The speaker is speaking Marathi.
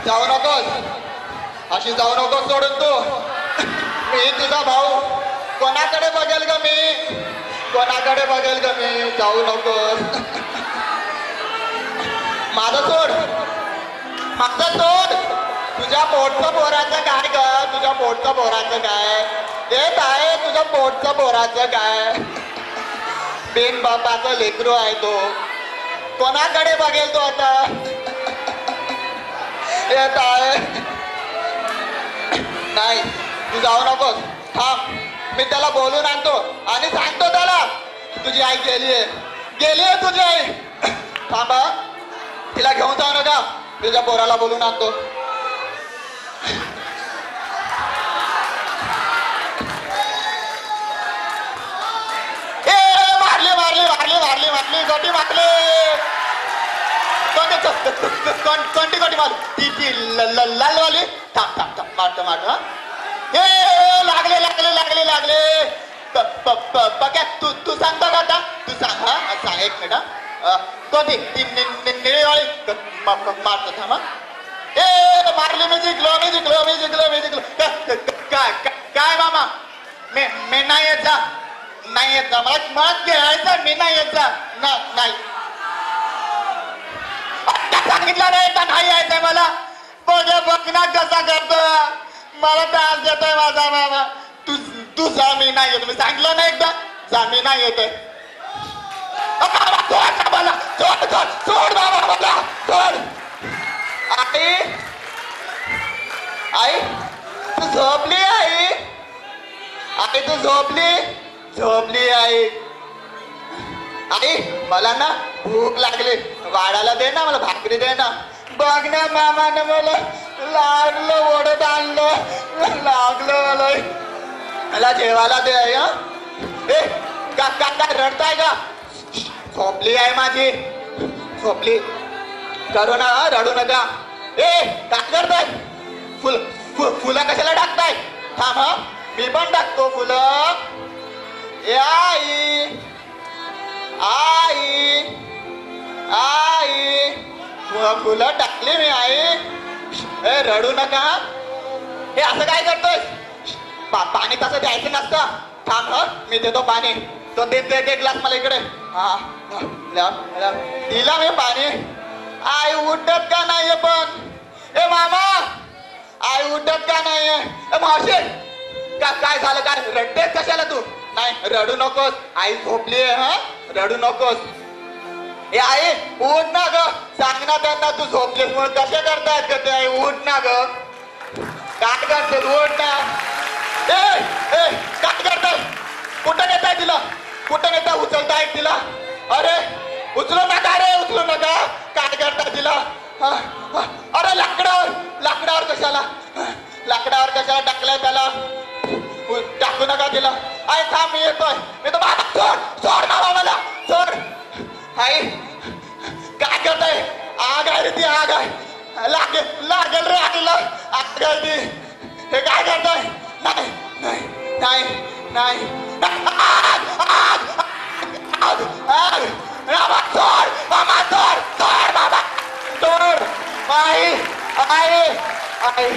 जाऊ नकोस, अशी जाऊ नकोस सोडून तू. मी तुझा भाऊ, कोणाकडे बघेल ग मी, कोणाकडे बघेल ग मी. जाऊ नकोस. माझं सोड, माझं सोड. तुझ्या पोटचं पोराचं काय ग, तुझ्या पोटचं पोराचं काय. ते काय तुझ्या पोटचं पोराचं काय. बिन बापाचं लेकरू आहे तो, कोणाकडे बघेल तो आता. येत आहे. नाही तू जाऊ नकोस, थांब. मी त्याला बोलून आणतो आणि सांगतो त्याला तुझी आई गेलीये, गेलीये तुझी आई. थांबा, तिला घेऊन जाऊ नका. तुझ्या पोराला बोलून आणतो. मारली मारली मारली मारली मारली गोटी मारली. कोणती गोटी मारू. ती लालवाली. थांब थांब थांब, मारतो मारतो. हे लागले लागले लागले लागले. बघ्या तू सांगतो का आता. तू सांग. हा सांग, एक मिनिट. कोणती ती निळीवाळी. मारतो थांब. ए मारली. मी जिंकलो मी जिंकलो मी जिंकलो मी जिंकलो. काय काय मामा, मी नाही येत जा, नाही येत जा. मला खेळायचं, मी नाही येत जा. नाही सांगितलं नाही का नाही यायचंय मला. बघ ना कसा करतो, मला त्रास देतोय माझा मामा. तू जा, मी नाही येतो. मी सांगितलं नाही एकदा, जा, मी नाही येतोय. सोड मला, सोड सोड सोड बाबा मला, सोड. आई आई तू झोपली. आई आई तू झोपली, झोपली आई. आई मला ना भूक लागली, वाढायला दे ना, मला भाकरी दे ना. बघ ना मामाने मला लागलं ओढत आणलं, लागलं मला जेवायला दे. ए का काय रडताय का. झोपली आहे माझी, झोपली. करू ना, रडू नका. ए काय करताय. फुलं कशाला टाकताय. थांब हा, मी पण टाकतो फुलं. ए आई आई आई फुलं टाकली मी आई. ए रडू नका. हे असं काय करतोय. पाणी तसं द्यायचं नसतं. थांब ह, मी देतो पाणी. तो दे ग्लास मला इकडे. हा दिला मी पाणी. आई उठत का नाहीये पण. ए मामा, आई उठत का नाहीये. मावशी काय झालं, काय रडतेस कशाला तू. नाही रडू नकोस, आई झोपली आहे. हा रडू नकोस. ए आई उठ ना ग, सांग ना त्यांना तू झोपलीस म्हणून. कसे करतायत ग ते. आई उठ ना ग, काय करते उठ ना. ए काय करताय. कुठं नेताय तिला, कुठं नेताय. उचलताय तिला. अरे उचलू नका रे, उचलू नका. काय करताय तिला. अरे लाकडावर कशाला, लाकडावर कशाला टाकलाय त्याला. टाकू नका तिला. आई थांब, मी येतोय. मी तो बाबा, सोड सोड बाबा मला, सोड. आई काय करताय. आग आहे रे ती, आग आहे. लागेल रे आगीला, आग आहे ती. हे काय करताय. नाही नाही नाही नाही. सोड मामा, सोड सोड बाबा, सोड. आई आई आई